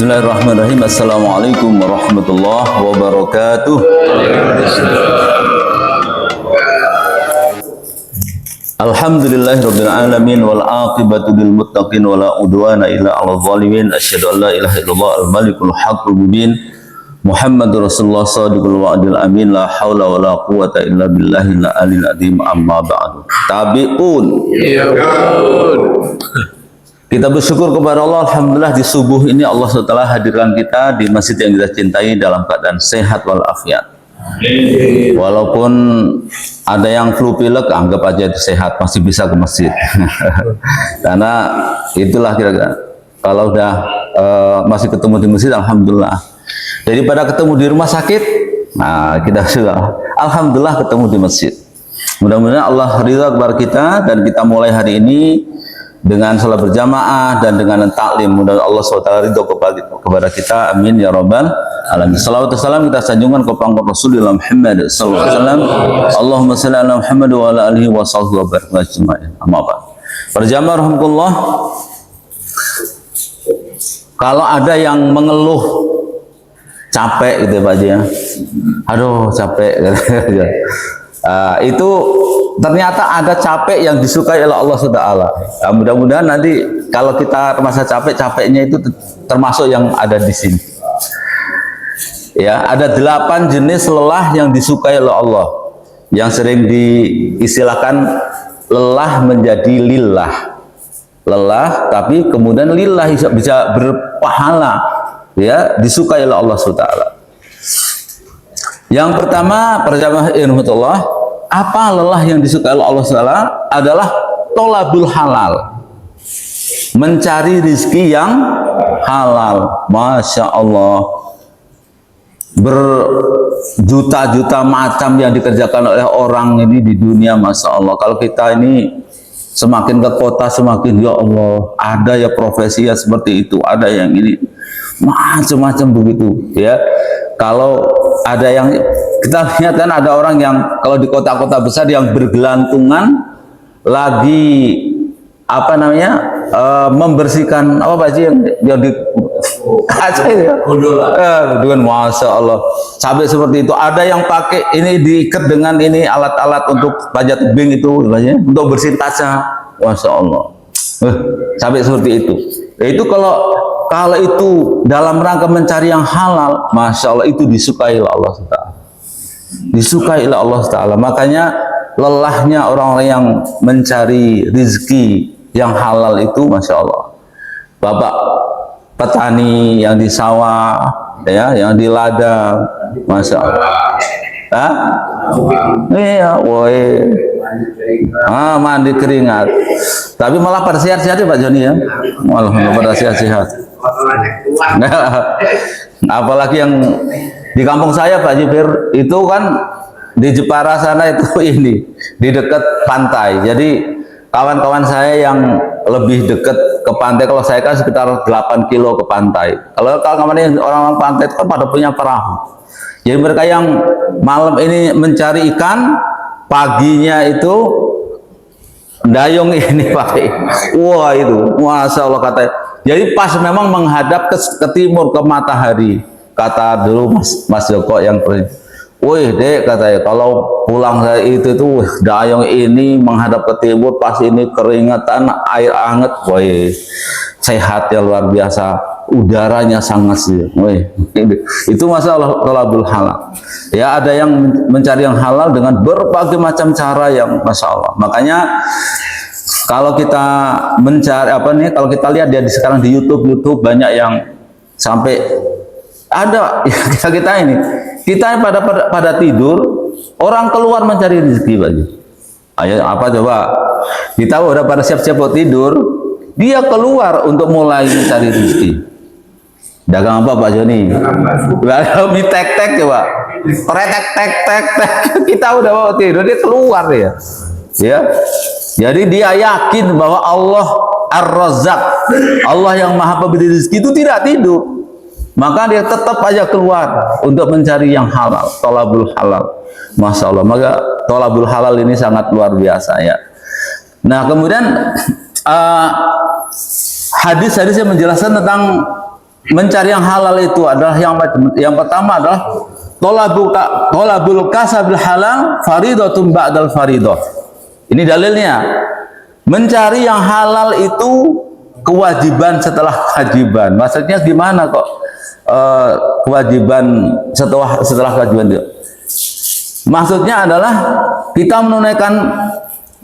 Bismillahirrahmanirrahim. Assalamualaikum warahmatullahi wabarakatuh. Alhamdulillahirabbil alamin wal aqibatu lil muttaqin wala udwana illa 'alal zalimin. Asyhadu an la ilaha illallah al malikul haqqul mubin. Muhammadur Rasulullah shadiqul wa'dil amin. La haula wala quwata illa billahil aliyil azim. Amma ba'du. Tabi'un. Kita bersyukur kepada Allah, alhamdulillah di subuh ini Allah SWT hadirkan kita di masjid yang kita cintai dalam keadaan sehat walafiat. Walaupun ada yang flu pilek, anggap aja itu sehat, masih bisa ke masjid. Karena itulah kira-kira kalau udah masih ketemu di masjid, alhamdulillah. Daripada ketemu di rumah sakit, nah kita sudah alhamdulillah ketemu di masjid. Mudah-mudahan Allah ridha kepada kita dan kita mulai hari ini dengan salat berjamaah dan dengan taklim. Mudah-mudahan Allah SWT ridho kepada kita. Amin ya rabbal alamin. Salawat dan salam kita sanjungkan kepada Rasulullah Muhammad sallallahu alaihi wasallam. Allahumma shalli ala Muhammad wa ala alihi wa sahbihi wa barik ajmain. Amma ba'd. Para jamaah rahimakumullah, kalau ada yang mengeluh capek gitu Pak Haji ya. Aduh capek gitu. Itu ternyata ada capek yang disukai oleh Allah SWT. Nah, mudah-mudahan nanti kalau kita masa capeknya itu termasuk yang ada di sini. Ya, ada 8 jenis lelah yang disukai oleh Allah, yang sering diistilahkan lelah menjadi lillah. Lelah tapi kemudian lillah bisa berpahala, ya, disukai oleh Allah SWT. Yang pertama, para jamaah rahmatullah, apa lelah yang disukai oleh Allah SWT adalah tolabul halal, mencari rizki yang halal. Masya Allah, berjuta-juta macam yang dikerjakan oleh orang ini di dunia. Masya Allah, kalau kita ini semakin ke kota semakin, ya Allah, ada ya profesi ya seperti itu, ada yang ini macam-macam begitu ya. Kalau ada yang kita lihat kan, ada orang yang kalau di kota-kota besar yang bergelantungan lagi apa namanya membersihkan apa Pak Haji yang di kaca itu ya, dengan Masya Allah sampai seperti itu. Ada yang pakai ini diikat dengan ini alat-alat untuk panjat tebing itu untuk bersihin kaca. Masya Allah, sampai seperti itu. Itu kalau itu dalam rangka mencari yang halal, Masya Allah, itu disukai oleh Allah SWT. Disukai oleh Allah SWT. Makanya lelahnya orang-orang yang mencari rizki yang halal itu, Masya Allah. Bapak petani yang di sawah, ya, yang di ladang, Masya Allah. Iya, woi. Mandi keringat. Tapi malah pada sehat-sehat ya Pak Joni ya. Malah pada sehat-sehat. Apalagi yang di kampung saya Pak Jibir itu kan di Jepara sana itu ini di dekat pantai. Jadi kawan-kawan saya yang lebih dekat ke pantai, kalau saya kan sekitar 8 kilo ke pantai. Kalau kawan-kawan orang-orang pantai itu kan pada punya perahu. Jadi mereka yang malam ini mencari ikan, paginya itu dayung ini pakai. Wah itu, Masya Allah katanya. Jadi pas memang menghadap ke timur, ke matahari. Kata dulu Mas Joko yang wih dek katanya, kalau pulang saya itu tuh dayung ini menghadap ke timur, pas ini keringatan, air hangat, wih sehat ya luar biasa, udaranya sangat sih, wih itu masalah tolabul halal. Ya, ada yang mencari yang halal dengan berbagai macam cara yang Masya Allah. Makanya kalau kita mencari apa nih, kalau kita lihat dia sekarang di YouTube banyak yang sampai ada kita ini, kita pada tidur, orang keluar mencari rezeki Pak. Ayo apa coba, kita udah pada siap-siap buat tidur, dia keluar untuk mulai mencari rezeki. Dagang apa Pak Joni? Mie tek-tek coba, tek-tek, kita udah mau tidur, dia keluar ya. Jadi dia yakin bahwa Allah Ar-Razzaq, Allah yang Maha Pemberi rezeki itu tidak tidur. Maka dia tetap aja keluar untuk mencari yang halal, tolabul halal. Masya Allah, maka tolabul halal ini sangat luar biasa ya. Nah kemudian hadis-hadis yang menjelaskan tentang mencari yang halal itu adalah yang pertama adalah tolabul kasabil halal faridatun ba'dal faridah. Ini dalilnya. Mencari yang halal itu kewajiban setelah kewajiban. Maksudnya gimana kok kewajiban setelah kewajiban itu? Maksudnya adalah kita menunaikan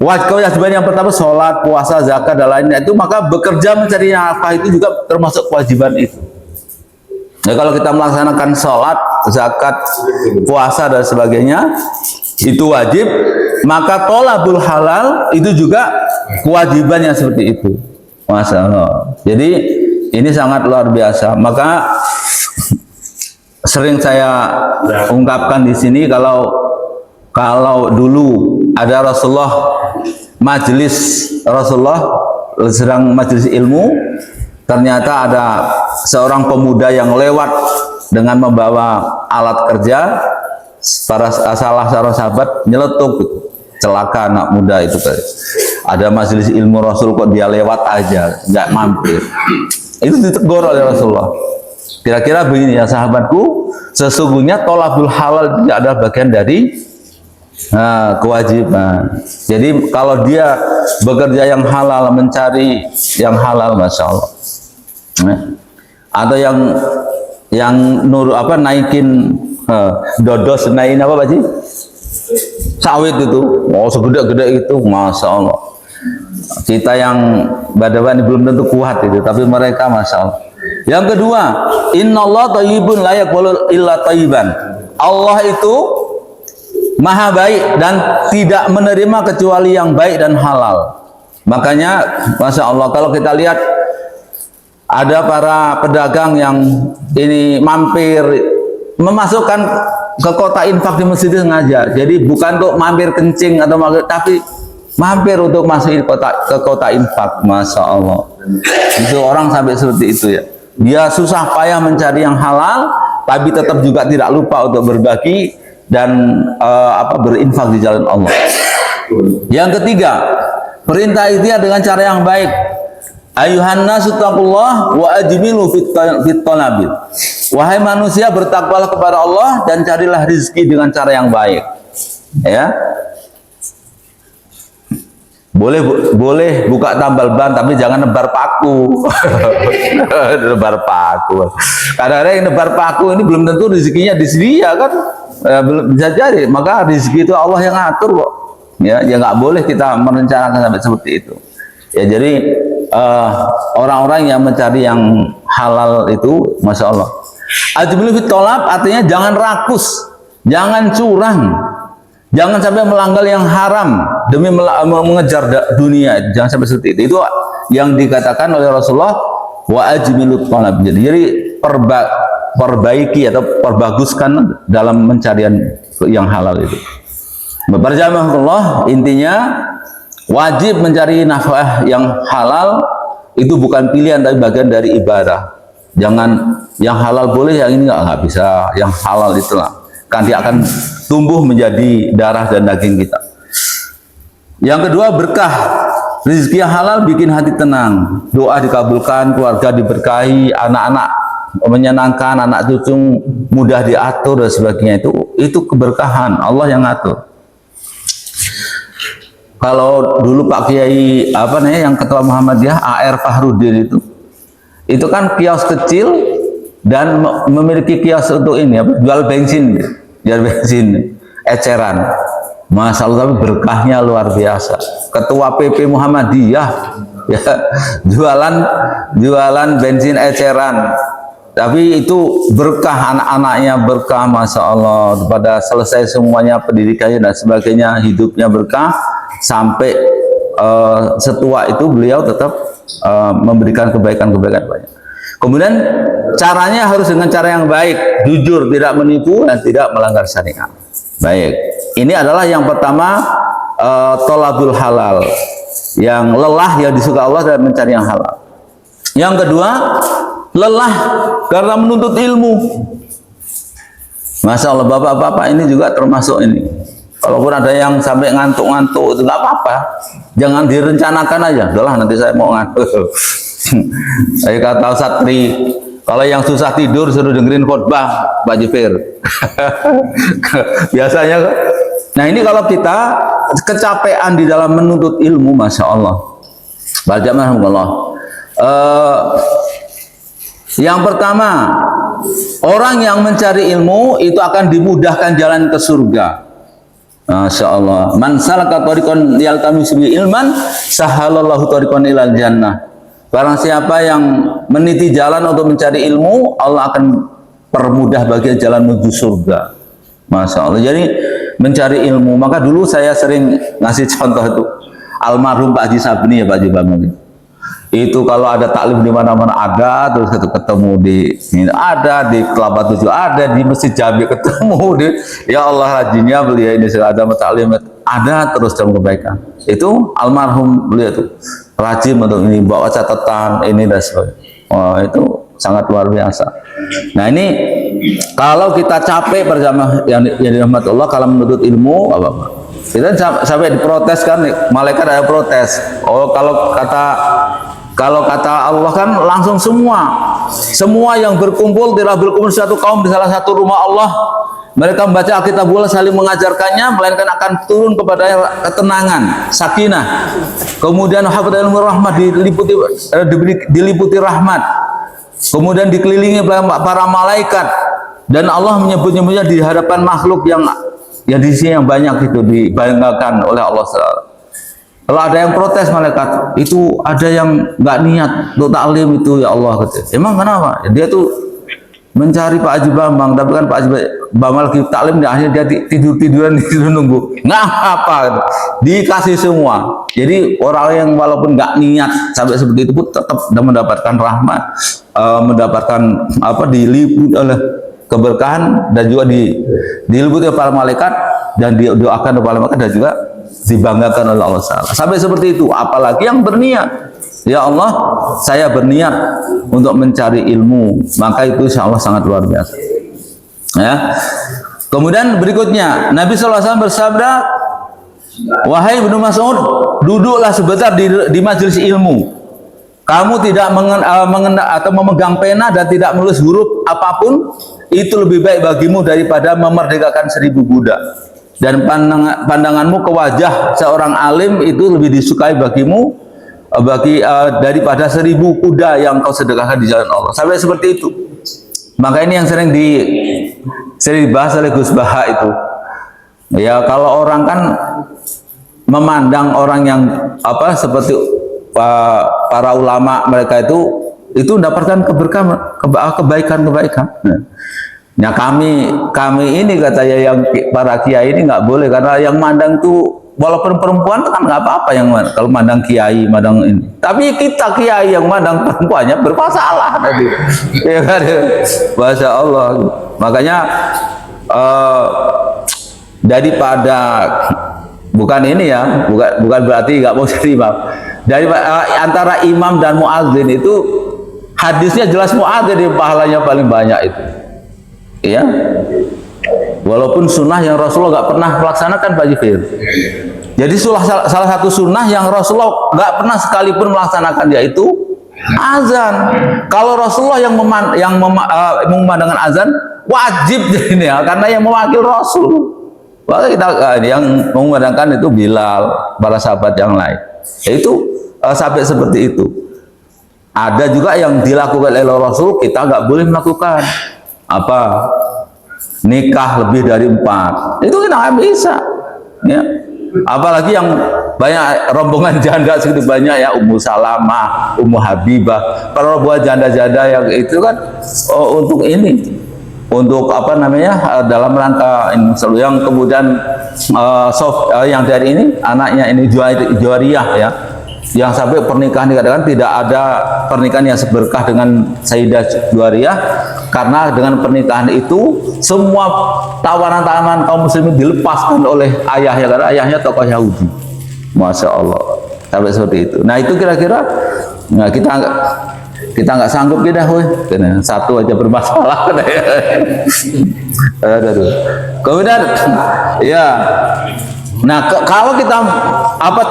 kewajiban yang pertama, sholat, puasa, zakat, dan lainnya itu, maka bekerja mencari nafkah itu juga termasuk kewajiban itu. Nah, kalau kita melaksanakan sholat, zakat, puasa, dan sebagainya, itu wajib, maka tolabul halal itu juga kewajiban yang seperti itu. Masya Allah. Jadi ini sangat luar biasa. Maka sering saya ungkapkan di sini, kalau dulu ada majelis Rasulullah sedang majelis ilmu, ternyata ada seorang pemuda yang lewat dengan membawa alat kerja, salah seorang sahabat nyeletuk, celaka anak muda itu. Ada majelis ilmu Rasul kok dia lewat aja, nggak mampir. Itu ditegur oleh Rasulullah. Kira-kira begini ya sahabatku, sesungguhnya tolabul halal tidak ada bagian dari kewajiban. Jadi kalau dia bekerja yang halal, mencari yang halal, masya Allah. Atau yang naikin dodos, naikin apa Pak Ji? Sawit itu, segede-gede itu, masya Allah. Kita yang badawan belum tentu kuat itu, tapi mereka masya Allah. Yang kedua, innallaha thayyibun la yaqbalu illa thayyiban. Allah itu maha baik dan tidak menerima kecuali yang baik dan halal. Makanya masya Allah, kalau kita lihat ada para pedagang yang ini mampir memasukkan ke kota infak di masjid sengaja. Jadi bukan untuk mampir kencing atau mampir, tapi mampir untuk masuk ke kota infak. Masya Allah, itu orang sampai seperti itu ya. Dia susah payah mencari yang halal, tapi tetap juga tidak lupa untuk berbagi dan berinfak di jalan Allah. Yang ketiga, perintah ikhtiar dengan cara yang baik. Ayuhan nasu taqullah wa ajmilu fit talabil. Wahai manusia, bertakwalah kepada Allah dan carilah rezeki dengan cara yang baik. Ya. Boleh buka tambal ban, tapi jangan nebar paku. Nebar paku. Kadang-kadang yang nebar paku ini belum tentu rezekinya disediakan kan. Belum bisa jadi, maka rezeki itu Allah yang atur kok. Ya nggak boleh kita merencanakan sampai seperti itu. Ya jadi orang-orang yang mencari yang halal itu, masya Allah. Ajmilu fit tolab artinya jangan rakus, jangan curang, jangan sampai melanggar yang haram demi mengejar dunia. Jangan sampai seperti itu. Itu yang dikatakan oleh Rasulullah, wa ajmilu tolab. Jadi perbaiki atau perbaguskan dalam pencarian yang halal itu. Berjamaah, intinya wajib mencari nafkah yang halal itu bukan pilihan tapi bagian dari ibadah. Jangan yang halal boleh, yang ini nggak bisa. Yang halal itulah kan dia akan tumbuh menjadi darah dan daging kita. Yang kedua, berkah. Rezeki yang halal bikin hati tenang, doa dikabulkan, keluarga diberkahi, anak-anak menyenangkan, anak cucu mudah diatur dan sebagainya. Itu keberkahan Allah yang ngatur. Kalau dulu Pak Kiai yang ketua Muhammadiyah A.R. Fahrudin itu kan kios kecil dan memiliki kios untuk ini jual bensin eceran. Masya Allah, tapi berkahnya luar biasa. Ketua PP Muhammadiyah ya, jualan bensin eceran. Tapi itu berkah, anak-anaknya berkah, masya Allah. Pada selesai semuanya pendidikannya dan sebagainya, hidupnya berkah sampai setua itu beliau tetap memberikan kebaikan-kebaikan banyak. Kemudian caranya harus dengan cara yang baik, jujur, tidak menipu dan tidak melanggar syariat. Baik, ini adalah yang pertama, tolabul halal, yang lelah yang disuka Allah dan mencari yang halal. Yang kedua, lelah karena menuntut ilmu. Masya Allah, bapak-bapak ini juga termasuk ini. Kalaupun ada yang sampai ngantuk-ngantuk itu nggak apa-apa, jangan direncanakan aja. Udahlah nanti saya mau ngantuk. Saya kata Satri, Kalau yang susah tidur suruh dengerin khotbah Pak Jifir. Biasanya. Nah ini kalau kita kecapean di dalam menuntut ilmu, masya Allah. Alhamdulillah. Yang pertama, orang yang mencari ilmu itu akan dimudahkan jalan ke surga. Masya Allah. Man salaka thariqan yaltamisu bihi ilman, sahalallahu thariqan ilal jannah. Barang siapa yang meniti jalan untuk mencari ilmu, Allah akan permudah bagian jalan menuju surga. Masya Allah. Jadi mencari ilmu. Maka dulu saya sering ngasih contoh itu. Almarhum Pak Haji Sabni ya Pak Haji Bambang. Itu kalau ada taklim di mana-mana ada, terus ketemu di ini ada, di Kelapa Tujuh ada, di Masjid Jami ketemu di, ya Allah rajinnya beliau ini ada taklim ada terus dalam kebaikan. Itu almarhum beliau itu rajin untuk ini, bawa catatan ini dan sebagainya. Oh, itu sangat luar biasa. Nah ini kalau kita capek bersama yang dirahmati Allah kalau menuntut ilmu apa-apa. Kita sampai diprotes kan, malaikat ada protes. Oh kalau kata Allah kan langsung semua yang berkumpul telah berkumpul satu kaum di salah satu rumah Allah. Mereka membaca Alkitabullah saling mengajarkannya, melainkan akan turun kepada ketenangan, sakinah. Kemudian hafatul rahmat diliputi rahmat. Kemudian dikelilingi para malaikat dan Allah menyebut-nyebutnya di hadapan makhluk yang di sini yang banyak itu dibanggakan oleh Allah SWT. Kalau ada yang protes malaikat, itu ada yang nggak niat untuk taklim itu ya Allah gitu. Emang kenapa? Dia tuh mencari Pak Haji Bambang, tapi kan Pak Haji Bambang lagi taklim, akhirnya dia tidur-tiduran di situ nunggu. Nggak apa, gitu. Dikasih semua. Jadi orang yang walaupun nggak niat sampai seperti itu pun tetap mendapatkan rahmat, mendapatkan diliputi oleh keberkahan dan juga diliputi oleh para malaikat dan didoakan oleh para malaikat dan juga dibanggakan oleh Allah SWT. Sampai seperti itu, apalagi yang berniat. Ya Allah, saya berniat untuk mencari ilmu, maka itu insya Allah sangat luar biasa. Ya. Kemudian berikutnya, Nabi SAW bersabda, wahai Ibnu Mas'ud, duduklah sebentar di majelis ilmu. Kamu tidak memegang pena dan tidak menulis huruf apapun, itu lebih baik bagimu daripada memerdekakan 1000 budak. Dan pandanganmu ke wajah seorang alim itu lebih disukai bagimu daripada 1000 kuda yang kau sedekahkan di jalan Allah. Sampai seperti itu. Maka ini yang sering dibahas oleh Gus Baha itu. Ya kalau orang kan memandang orang yang seperti para ulama mereka itu mendapatkan keberkahan, kebaikan. Nah kami ini katanya yang para kiai ini nggak boleh, karena yang mandang tuh walaupun perempuan kan nggak apa-apa yang kalau mandang kiai, mandang ini. Tapi kita kiai yang mandang perempuannya bermasalah tadi. Ya kan? Masya Allah. Makanya daripada bukan ini ya, bukan berarti nggak mau jadi imam. Dari antara imam dan muadzin itu hadisnya jelas muadzin pahalanya paling banyak itu. Ya. Walaupun sunnah yang Rasulullah nggak pernah melaksanakan Pak Jifir. Jadi salah satu sunnah yang Rasulullah nggak pernah sekalipun melaksanakan yaitu azan. Kalau Rasulullah yang memandangkan azan wajib ini ya, karena yang mewakil Rasul. Maka kita yang memandangkan itu Bilal, para sahabat yang lain. Itu sampai seperti itu. Ada juga yang dilakukan oleh Rasul, kita nggak boleh melakukan. Apa? Nikah lebih dari 4, itu kita nggak bisa, ya. Apalagi yang banyak rombongan janda segitu banyak ya, Ummu Salamah, Ummu Habibah, para rombongan janda-janda yang itu kan untuk ini, untuk apa namanya, dalam rangka ini, yang kemudian yang dari ini anaknya ini Juwariyah ya, yang sampai pernikahan dikatakan tidak ada pernikahan yang seberkah dengan Sayyidah Juwariyah, karena dengan pernikahan itu semua tawanan-tawanan kaum muslimin dilepaskan oleh ayahnya, karena ayahnya tokoh Yahudi. Masya Allah, sampai seperti itu. Nah itu kira-kira, nah kita nggak sanggup kita, satu aja bermasalah. Kemudian ya, nah kalau kita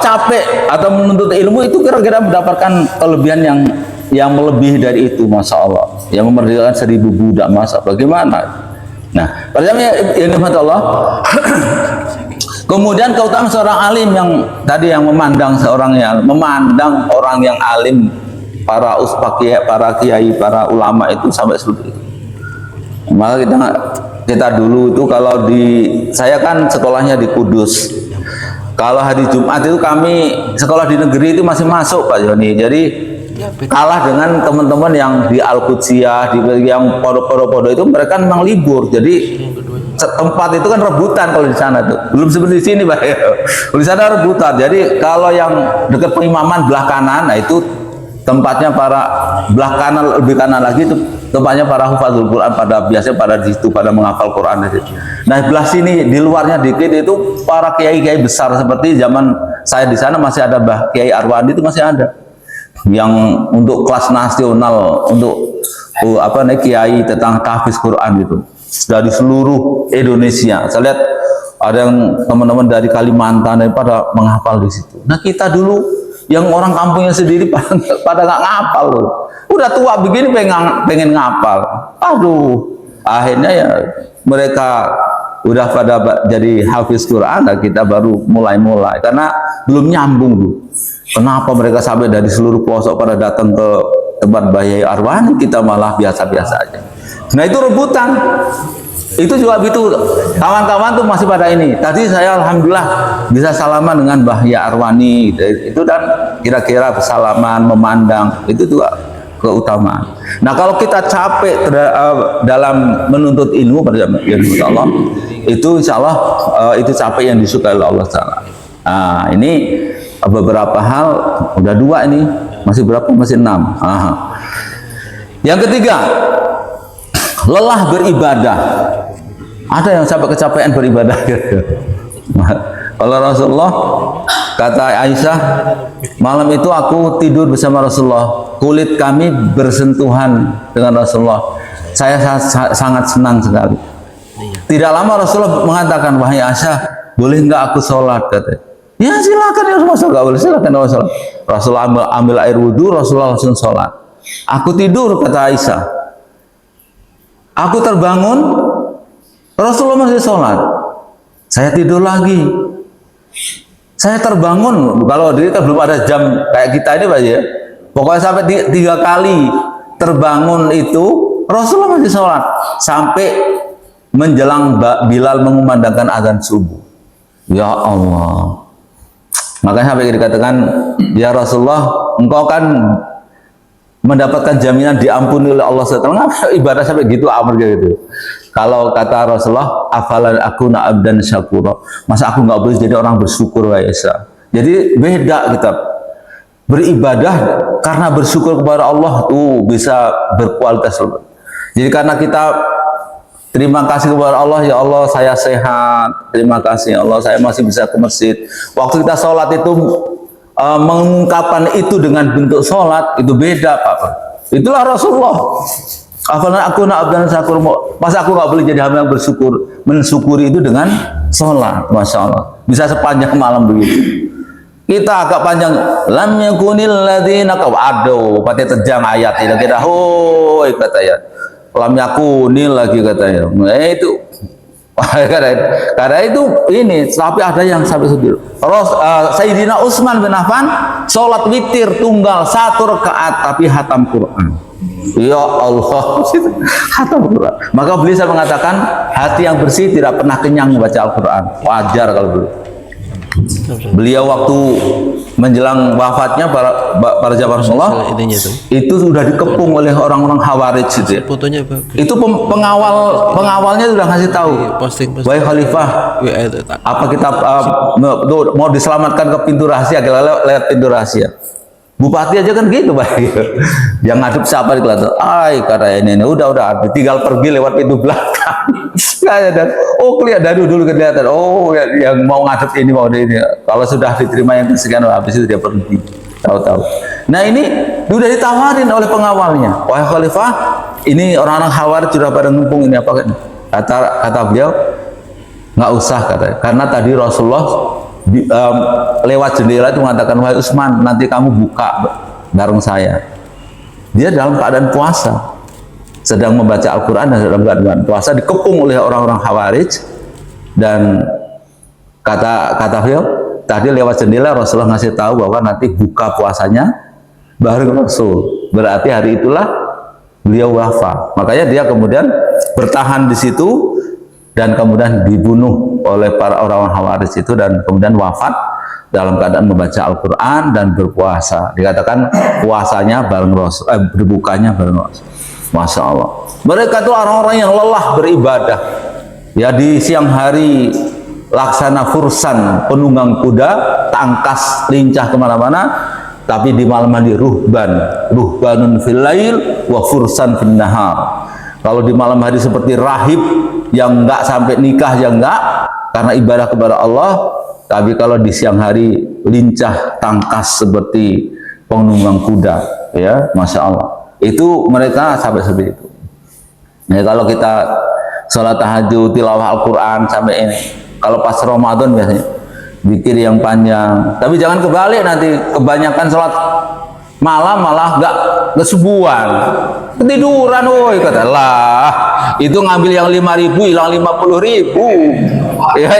capek atau menuntut ilmu itu kira-kira mendapatkan kelebihan yang melebihi dari itu, masya Allah, yang memerdekakan 1000 budak, masa bagaimana? Nah, pertama yang dimati Allah. Kemudian keutamaan seorang alim yang tadi yang memandang orang yang alim, para ustaz, para kiai, para ulama itu sampai seperti itu. Maka kita dulu itu kalau saya kan sekolahnya di Kudus. Kalau hari Jumat itu kami sekolah di negeri itu masih masuk Pak Joni. Jadi kalah dengan teman-teman yang di Al-Qudsiyah, yang pondok-pondok itu mereka memang libur. Jadi tempat itu kan rebutan kalau di sana tuh. Belum seperti di sini Pak. Di sana rebutan. Jadi kalau yang dekat pengimaman belah kanan, nah itu tempatnya para belah kanan, lebih kanan lagi itu tempatnya para hufadzul Quran, biasanya pada di situ pada menghafal Quran. Nah belah sini di luarnya dikit itu para kiai-kiai besar seperti zaman saya di sana masih ada Mbah Kiai Arwandi itu masih ada. Yang untuk kelas nasional, untuk kiai tentang tahfiz Quran gitu. Dari seluruh Indonesia. Saya lihat ada yang teman-teman dari Kalimantan pada menghafal di situ. Nah kita dulu yang orang kampungnya sendiri pada nggak ngapal loh. Udah tua begini pengen ngapal. Aduh, akhirnya ya mereka udah pada jadi hafiz Quran, nah kita baru mulai karena belum nyambung tuh. Kenapa mereka sampai dari seluruh pelosok pada datang ke tempat Bayi Arwani, kita malah biasa-biasa aja. Nah itu rebutan. Itu juga begitu, kawan-kawan tuh masih pada ini. Tadi saya alhamdulillah bisa salaman dengan Mbah Ya Arwani itu, dan kira-kira bersalaman, memandang, itu juga keutamaan. Nah kalau kita capek dalam menuntut ilmu pada insya Allah, itu insya Allah itu capek yang disukai oleh Allah Taala. Nah ini beberapa hal, udah 2 ini, masih berapa? Masih 6. Aha. Yang ketiga, lelah beribadah. Ada yang sampai kecapean beribadah. Kalau Rasulullah, kata Aisyah, malam itu aku tidur bersama Rasulullah, kulit kami bersentuhan dengan Rasulullah. Saya sangat senang sekali. Tidak lama Rasulullah mengatakan, wahai Aisyah, boleh nggak aku sholat? Kata. Ya silakan ya Rasulullah, nggak boleh, silakan Rasulullah. Rasulullah ambil air wudhu, Rasulullah langsung sholat. Aku tidur, kata Aisyah. Aku terbangun, Rasulullah masih sholat. Saya tidur lagi. Saya terbangun. Kalau diri kan belum ada jam kayak kita ini Pak ya. Pokoknya sampai 3 kali terbangun itu Rasulullah masih sholat sampai menjelang Bilal mengumandangkan azan subuh. Ya Allah. Makanya sampai dikatakan, ya Rasulullah, engkau kan mendapatkan jaminan diampuni oleh Allah SWT. Mengapa ibadah sampai gitu amat gitu? Kalau kata Rasulullah, afalan akuna abdan syakura, masa aku nggak boleh jadi orang bersyukur, ya Isa? Jadi beda kita beribadah karena bersyukur kepada Allah tuh bisa berkualitas lebih. Jadi karena kita terima kasih kepada Allah, ya Allah saya sehat, terima kasih ya Allah saya masih bisa ke masjid. Waktu kita sholat itu mengungkapkan itu dengan bentuk sholat itu beda Pak. Itulah Rasulullah. Afalan akuna abdan syakur, masa aku nggak boleh jadi hamba yang bersyukur, mensyukuri itu dengan sholat, masya Allah. Bisa sepanjang malam begitu. Kita agak panjang, lam yakunil ladzina aduh, pati terjang ayat ini kita, hoi kata ya, lam yakunil lagi katanya, itu. Karena itu ini, tapi ada yang sampai sedih. Sayyidina Utsman bin Affan sholat witir tunggal 1 rakaat tapi hatam Quran. Ya Allah, hatam Quran. Maka beliau mengatakan hati yang bersih tidak pernah kenyang membaca Al-Quran. Wajar kalau beliau waktu menjelang wafatnya para zaman Rasulullah itu sudah dikepung oleh orang-orang Khawarij itu ya. Itu pengawalnya sudah ngasih tahu, wahai khalifah, apa kita mau diselamatkan ke pintu rahasia, kita lewat pintu rahasia. Bupati aja kan gitu Pak. Yang ngadep siapa di kelas? Ay kata ini udah tinggal pergi lewat pintu belakang. Oh kelihatan dari dulu kelihatan. Oh yang mau ngadep ini mau ini. Kalau sudah diterima yang sekian habis itu dia pergi. Tahu-tahu. Nah ini sudah ditawarin oleh pengawalnya. Wahai khalifah, ini orang-orang Khawarij sudah pada ngumpul ini apa kan? Kata beliau, nggak usah katanya. Karena tadi Rasulullah lewat jendela itu mengatakan, wahai Utsman, nanti kamu buka bareng saya. dia dalam keadaan puasa, sedang membaca Al-Quran dan dalam keadaan puasa, dikepung oleh orang-orang Khawarij. Dan kata beliau tadi lewat jendela Rasulullah ngasih tahu bahwa nanti buka puasanya bareng Rasul, berarti hari itulah beliau wafat. Makanya dia kemudian bertahan di situ dan kemudian dibunuh oleh para orang-orang Khawarij itu, dan kemudian wafat dalam keadaan membaca Al-Quran dan berpuasa. Dikatakan puasanya bareng Rasul, berbukanya bareng Rasul. Masya Allah. Mereka itu orang-orang yang lelah beribadah. Ya, di siang hari laksana fursan, penunggang kuda, tangkas lincah kemana-mana. Tapi di malam hari ruhbanun fil lail wa fursan fil nahar. Kalau di malam hari seperti rahib yang enggak sampai nikah, yang enggak, karena ibadah kepada Allah. Tapi kalau di siang hari lincah tangkas seperti penunggang kuda, ya, Masya Allah. Itu mereka sampai seperti itu. Ya, kalau kita sholat tahajud, tilawah Al-Quran sampai ini, kalau pas Ramadan biasanya zikir yang panjang. Tapi jangan kebalik, nanti kebanyakan sholat malam malah nggak kesubuhan, ketiduran, woi, kata lah, itu ngambil yang 5.000 hilang 50.000. Ya,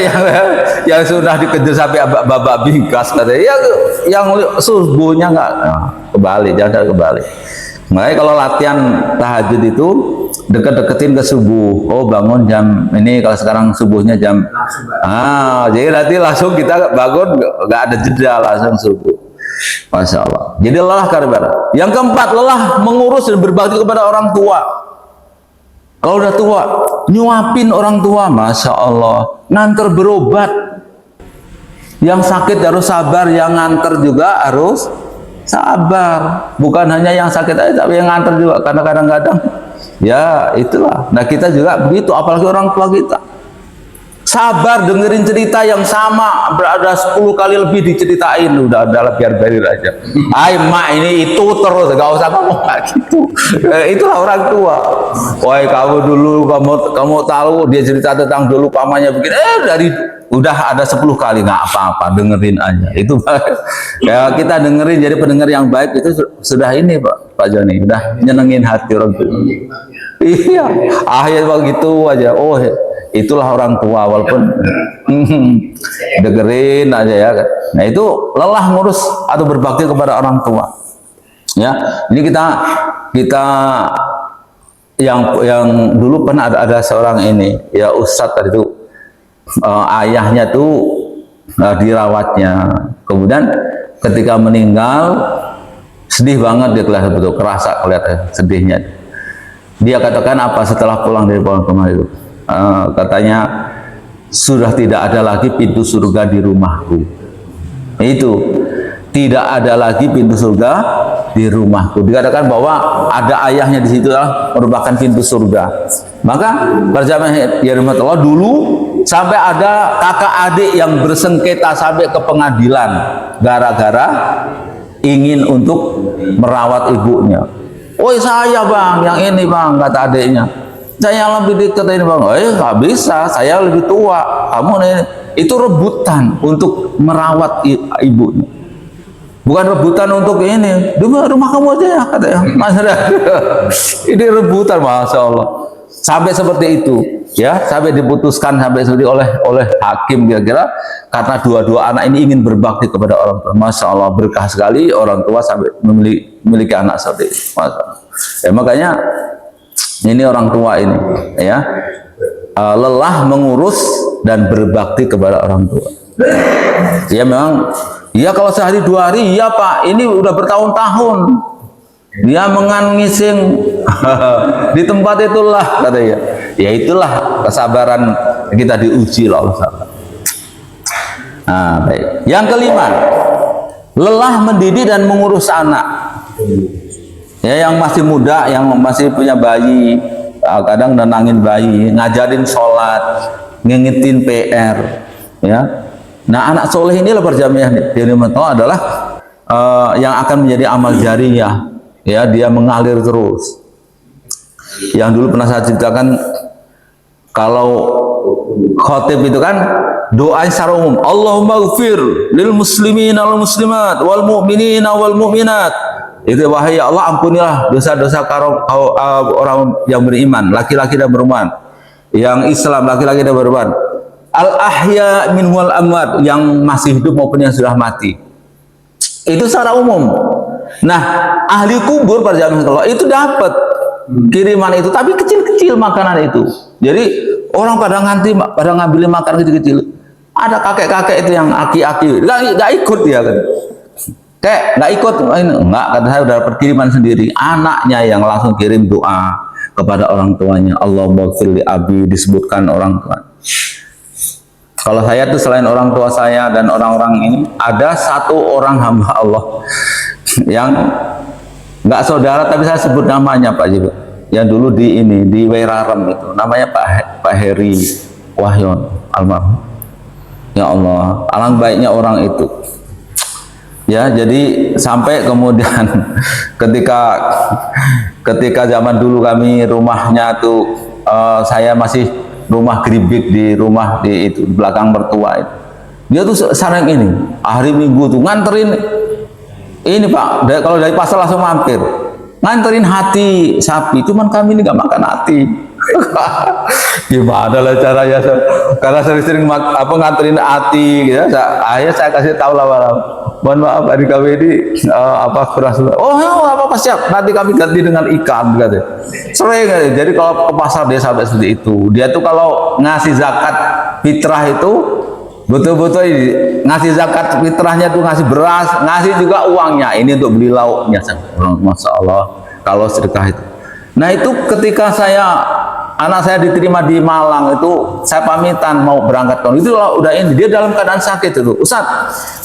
yang sudah dikejar sampai babak bingkas, kata ya, yang subuhnya nggak, kebalik, jangan kebalik. Makanya kalau latihan tahajud itu deket-deketin ke subuh. Oh, bangun jam ini, kalau sekarang subuhnya jam, jadi nanti langsung kita bangun, nggak ada jeda, langsung subuh. Masya Allah. Jadi lelah karena. Yang keempat, lelah mengurus dan berbakti kepada orang tua. Kalau udah tua, nyuapin orang tua, Masya Allah. Nganter berobat. Yang sakit harus sabar, yang nganter juga harus sabar. Bukan hanya yang sakit aja, tapi yang nganter juga. Karena kadang-kadang, ya itulah. Nah, kita juga begitu, apalagi orang tua kita. Sabar dengerin cerita yang sama, berada 10 kali lebih diceritain, udah biar aja. Ay, mak ini itu terus, gak usah ngomong kayak gitu. Itulah orang tua. Woi, kamu dulu, kamu tahu dia cerita tentang dulu pamannya begini, udah ada 10 kali, nggak apa-apa, dengerin aja. Itu ya, kita dengerin, jadi pendengar yang baik itu sudah ini Pak Joni, udah nyenengin hati orang tua. Iya, akhirnya begitu aja. Oh, itulah orang tua, walaupun dengerin aja ya. Nah, itu lelah ngurus atau berbakti kepada orang tua. Ya, ini kita yang dulu pernah ada seorang ini, ya Ustadz tadi itu, ayahnya tuh dirawatnya. Kemudian ketika meninggal, sedih banget dia, kelihatan betul, kerasa kelihatan sedihnya. Dia katakan apa setelah pulang dari pemakaman itu? Katanya, sudah tidak ada lagi pintu surga di rumahku. Itu tidak ada lagi pintu surga di rumahku. Dikatakan bahwa ada ayahnya di situ merupakan pintu surga. Maka berjamaah ya rahmatullah, dulu sampai ada kakak adik yang bersengketa sampai ke pengadilan gara-gara ingin untuk merawat ibunya. Oh, saya bang, yang ini bang, kata adiknya. Saya lebih dekat ini bang. Nggak bisa, saya lebih tua. Kamu ini, itu rebutan untuk merawat ibunya. Bukan rebutan untuk ini. Rumah kamu aja ya, katanya. Ini rebutan, Masya Allah. Sampai seperti itu, ya, sampai diputuskan sampai seperti oleh hakim kira-kira karena dua-dua anak ini ingin berbakti kepada orang tua. Masya Allah, berkah sekali orang tua sampai memiliki anak seperti itu. Masya Allah. Ya, makanya ini orang tua ini, ya, lelah mengurus dan berbakti kepada orang tua. Ya memang, ya kalau sehari 2 hari, ya Pak, ini udah bertahun-tahun. Dia mengising di tempat itulah, katanya. Ya itulah kesabaran kita diuji loh. Nah, baik. Yang kelima, lelah mendidik dan mengurus anak. Ya, yang masih muda, yang masih punya bayi, kadang nenangin bayi, ngajarin sholat, ngingetin PR, ya. Nah, anak soleh ini lah berjamiah adalah yang akan menjadi amal jariyah. Ya, dia mengalir terus. Yang dulu pernah saya ceritakan, kalau khotib itu kan doa secara umum, Allahumma ghfir lil muslimin wal muslimat wal mu'minin wal mu'minat Itu wahai ya Allah ampunilah dosa-dosa orang yang beriman, laki-laki dan perempuan, yang Islam laki-laki dan perempuan, al ahya min wal amwat, yang masih hidup maupun yang sudah mati. Itu secara umum. Nah, ahli kubur pada zaman kalau itu dapat kiriman itu, tapi kecil-kecil makanan itu. Jadi orang pada ngambilin makanan kecil-kecil. Ada kakek-kakek itu yang aki-aki, nggak ikut dia kan. Kayak nggak ikut, enggak, kata saya udah dapat kiriman sendiri. Anaknya yang langsung kirim doa kepada orang tuanya. Allahumma ighfir li abi, disebutkan orang tua. Kalau saya tuh selain orang tua saya dan orang-orang ini, ada satu orang hamba Allah yang nggak saudara tapi saya sebut namanya Pak Jibu. Yang dulu di Wairarem itu, namanya Pak Heri Wahyon almarhum. Ya Allah, alang baiknya orang itu. Ya, jadi sampai kemudian ketika zaman dulu kami rumahnya tuh saya masih rumah geribik di belakang mertua itu. Dia tuh sering ini hari Minggu tuh nganterin ini Pak, kalau dari pasar langsung mampir nganterin hati sapi, cuman kami ini nggak makan hati. Gimana lah caranya, karena sering-sering nganterin hati gitu. Akhirnya saya kasih tahu lah, mohon maaf adik kami ini kurang. Oh apa siap, nanti kami ganti dengan ikan gitu. Sering, jadi kalau ke pasar dia sampai seperti itu. Dia tuh kalau ngasih zakat fitrah itu betul-betul ngasih zakat fitrahnya tuh ngasih beras, ngasih juga uangnya. Ini untuk beli lauknya. Masya Allah kalau sedekah itu. Nah itu ketika anak saya diterima di Malang itu, saya pamitan mau berangkat tahun itu udah ini, dia dalam keadaan sakit itu. Ustaz,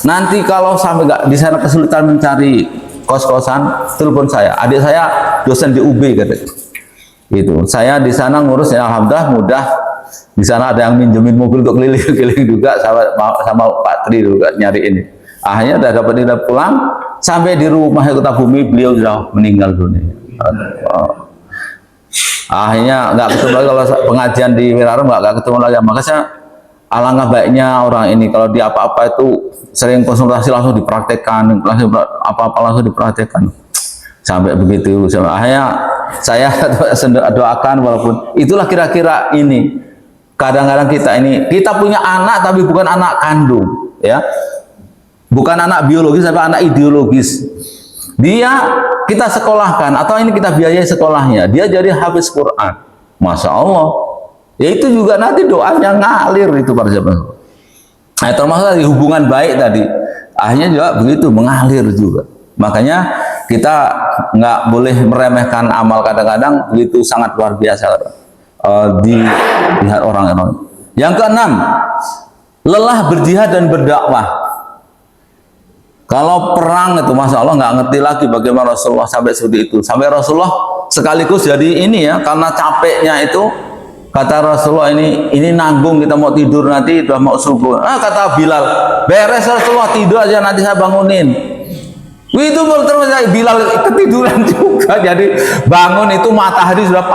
nanti kalau sampai nggak di sana kesulitan mencari kos-kosan, telepon saya. Adik saya dosen di UB katanya. Itu saya di sana ngurus, ya alhamdulillah mudah. Di sana ada yang minjemin mobil untuk keliling-keliling juga sama Pak Tri juga nyari ini. Akhirnya udah dapat dia pulang, sampai di rumah Kota Bumi beliau sudah meninggal dunia. Akhirnya nggak ketemu lagi, kalau pengajian di Wairarem nggak ketemu lagi. Maka saya alangkah baiknya orang ini kalau di apa-apa itu sering konsultasi langsung dipraktekkan, langsung dipraktekkan sampai begitu. Akhirnya saya doakan, walaupun itulah kira-kira ini. Kadang-kadang kita punya anak tapi bukan anak kandung, ya, bukan anak biologis tapi anak ideologis. Kita sekolahkan atau ini kita biayai sekolahnya, dia jadi hafiz Quran, Masya Allah. Ya itu juga nanti doanya ngalir itu para sahabat. Nah, termasuk tadi hubungan baik tadi, akhirnya juga begitu mengalir juga. Makanya kita nggak boleh meremehkan amal, kadang-kadang begitu sangat luar biasa dilihat orang-orang. Yang keenam, lelah berjihad dan berdakwah. Kalau perang itu, Masya Allah, nggak ngerti lagi bagaimana Rasulullah sampai seperti itu. Sampai Rasulullah sekaligus jadi ini ya, karena capeknya itu, kata Rasulullah ini nanggung, kita mau tidur nanti udah mau subuh. Kata Bilal, beres Rasulullah, tidur aja nanti saya bangunin. Itu terus Bilal ketiduran juga, jadi bangun itu matahari sudah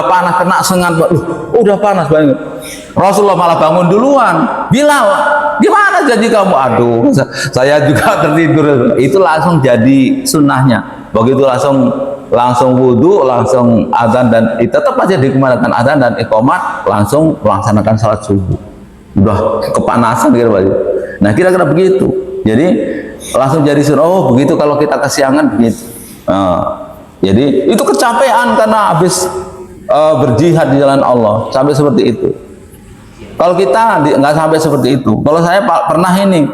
panas kena sengat, udah panas banget. Rasulullah malah bangun duluan. Bilal, gimana janji kamu? Aduh, saya juga tertidur. Itu langsung jadi sunnahnya. Begitu langsung wudhu, langsung adzan, dan tetap aja dikemanakan adzan dan iqamat, langsung melaksanakan salat subuh. Udah kepanasan gitu. Nah kira-kira begitu. Jadi langsung jadi sunnah. Oh begitu, kalau kita kesiangan begitu. Jadi itu kecapean karena habis berjihad di jalan Allah, sampai seperti itu. Kalau kita nggak sampai seperti itu. Kalau saya pernah ini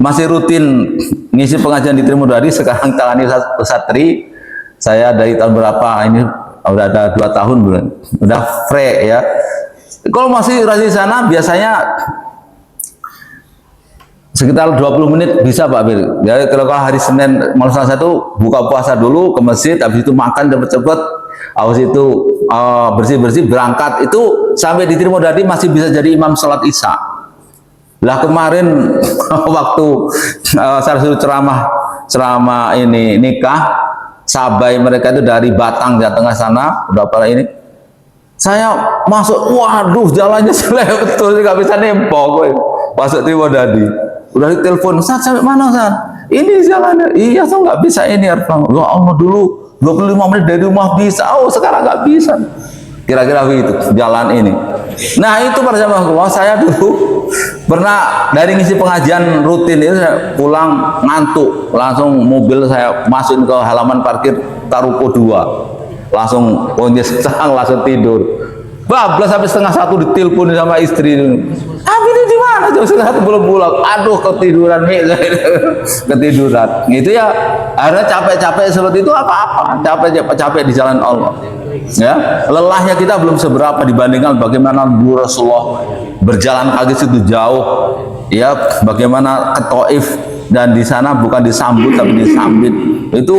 masih rutin ngisi pengajian di Trimodadi, sekarang tangani Ustaz Tri. Saya dari tahun berapa ini, udah ada 2 tahun bulan, udah free ya. Kalau masih di sana biasanya sekitar 20 menit bisa Pak Bir. Jadi kalau hari Senin malam Selasa itu buka puasa dulu ke masjid, habis itu makan cepet-cepet, habis itu bersih-bersih berangkat, itu sampai di Trimodadi masih bisa jadi imam sholat isya. Lah kemarin waktu saya suruh ceramah ini nikah, sabai mereka itu dari Batang Jawa Tengah sana, udah pada ini. Saya masuk, waduh jalannya selek betul, nggak bisa nempok, masuk Trimodadi. Udah ditelepon, Ustaz sampai mana Ustaz? ini jalannya. Iya, so nggak bisa ini Arfan. Ya Allah, dulu 25 menit dari rumah bisa, oh sekarang nggak bisa. Kira-kira begitu jalan ini. Nah itu para jamaah, saya dulu pernah dari ngisi pengajian rutin itu, saya pulang ngantuk, langsung mobil saya masukin ke halaman parkir Taruko 2, langsung sang langsung tidur. Bablas sampai setengah 1 ditelepon sama istri. Abi ini di mana? Jam setengah 1 belum pulang. Aduh ketiduran ketiduran. Gitu ya. Akhirnya capek-capek seperti itu apa-apa. Capek di jalan Allah. Ya, lelahnya kita belum seberapa dibandingkan bagaimana dulu Rasulullah berjalan kaki situ jauh. Ya, bagaimana ke Taif dan di sana bukan disambut tapi disambit. Itu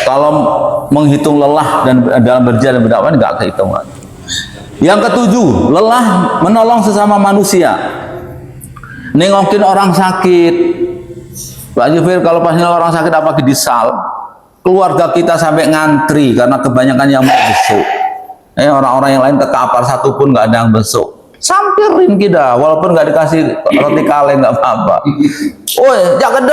kalau menghitung lelah dan dalam berjalan berdakwah nggak kehitungan. Yang ketujuh, lelah menolong sesama manusia. Nengokin orang sakit. Pak Jufir, kalau pas orang sakit apalagi di sal, keluarga kita sampai ngantri karena kebanyakan yang mau besuk. Orang-orang yang lain ke kapal satu pun nggak ada yang besuk. Sampirin kita, walaupun nggak dikasih roti kaleng nggak apa-apa. Oh, jangan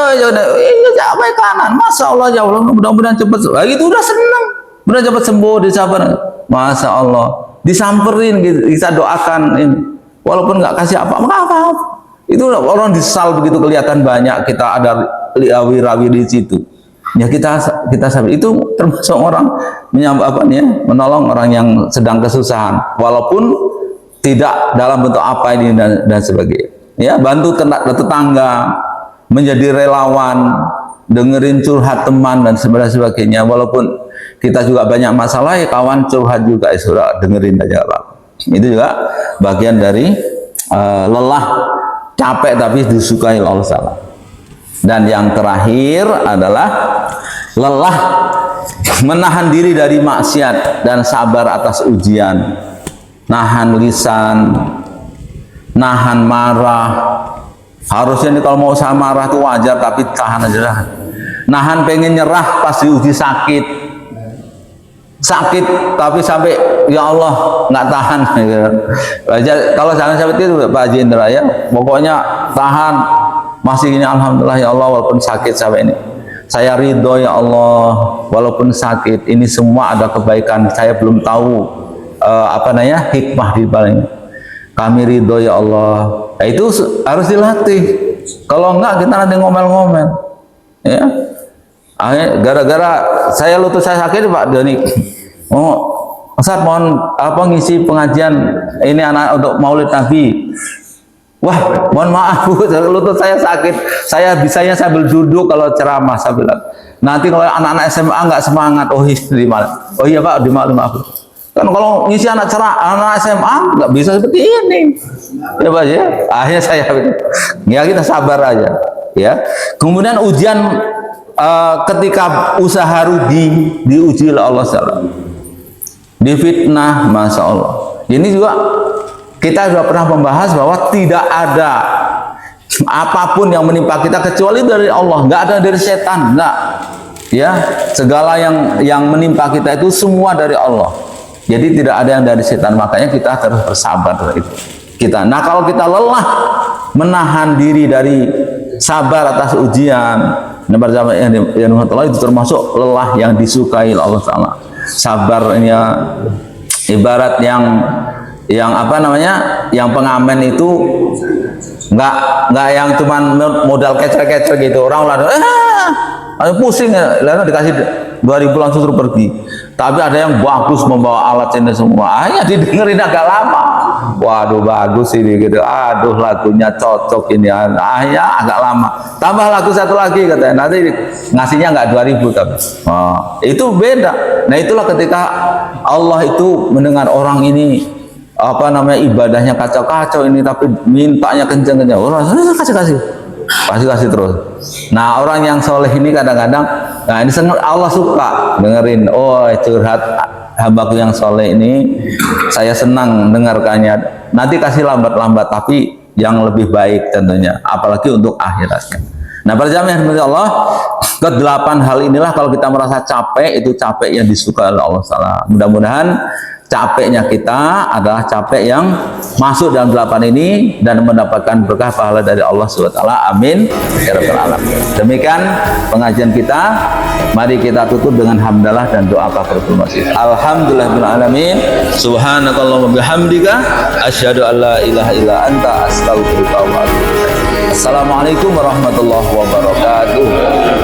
sampai kanan. Masya Allah, ya Allah, mudah-mudahan cepat. Lagi itu udah senang, udah cepat sembuh, disabar. Masya Allah. Disamperin gitu, kita doakan ini, walaupun nggak kasih apa-apa. Itu orang disal begitu kelihatan banyak kita ada rawi-rawi di situ. Ya kita sampai itu termasuk orang menolong orang yang sedang kesusahan, walaupun tidak dalam bentuk apa ini dan sebagainya. Ya, bantu tetangga, menjadi relawan, dengerin curhat teman dan sebagainya, walaupun kita juga banyak masalah, ya kawan curhat juga, sudah dengerin aja Pak. Itu juga bagian dari lelah, capek tapi disukai Allah Ta'ala. Dan yang terakhir adalah lelah menahan diri dari maksiat dan sabar atas ujian, nahan lisan, nahan marah. Harusnya ini kalau mau sama marah itu wajar, tapi tahan aja. Nahan pengen nyerah pas diuji sakit tapi sampai ya Allah nggak tahan. Kalau jangan seperti itu Pak Haji Indra, ya pokoknya tahan, masih ini alhamdulillah ya Allah, walaupun sakit sampai ini saya ridho ya Allah, walaupun sakit ini semua ada kebaikan, saya belum tahu hikmah di baliknya, kami ridho ya Allah. Nah, itu harus dilatih, kalau enggak kita nanti ngomel-ngomel ya. Gara-gara lutut saya sakit Pak Doni, Ustaz mohon ngisi pengajian ini anak untuk Maulid Nabi. Wah, mohon maaf Bu, lutut saya sakit. Saya bisanya sambil duduk kalau ceramah, saya bilang. Nanti kalau anak-anak SMA nggak semangat, oh iya Pak, maaf. Kan kalau ngisi anak SMA nggak bisa seperti ini. Ya Pak ya. Akhirnya saya kita sabar aja ya. Kemudian ujian ketika usaha rugi diuji oleh Allah Ta'ala, difitnah, Masya Allah. Ini juga kita sudah pernah membahas bahwa tidak ada apapun yang menimpa kita kecuali dari Allah, nggak ada dari setan, nggak. Ya, segala yang menimpa kita itu semua dari Allah. Jadi tidak ada yang dari setan, makanya kita harus bersabar dari itu. Nah kalau kita lelah menahan diri dari sabar atas ujian, yang itu termasuk lelah yang disukai Allah Ta'ala. Sabarnya ibarat yang pengamen itu nggak yang cuman modal kecer-kecer gitu, orang pusing ya, lalu dikasih 2.000 langsung suruh pergi. Tapi ada yang bagus membawa alat ini semua, hanya didengerin agak lama. Waduh bagus ini gitu, aduh lagunya cocok ini, akhirnya agak lama. Tambah lagu satu lagi katanya, nanti ngasihnya nggak 2.000 tapi. Itu beda. Nah itulah ketika Allah itu mendengar orang ini ibadahnya kacau-kacau ini, tapi mintanya kenceng-kenceng, orang kasih terus. Nah orang yang soleh ini kadang-kadang, nah ini Allah suka dengerin, oh curhat hambaku yang soleh ini, saya senang dengarkannya. Nanti kasih lambat-lambat tapi yang lebih baik tentunya, apalagi untuk akhiratnya. Nah para jamaah yang Allah, ke-8 hal inilah kalau kita merasa capek, itu capek yang disukai oleh Allah Ta'ala. Mudah-mudahan capeknya kita adalah capek yang masuk dalam 8 ini dan mendapatkan berkah pahala dari Allah SWT. Amin ya rabbal alamin. Demikian pengajian kita. Mari kita tutup dengan hamdalah dan doa kafaratul majlis. Alhamdulillahirabbil alamin. Subhanakallahumma bihamdika asyhadu an la ilaha illa anta astaghfiruka wa atubu ilaik. Assalamualaikum warahmatullahi wabarakatuh.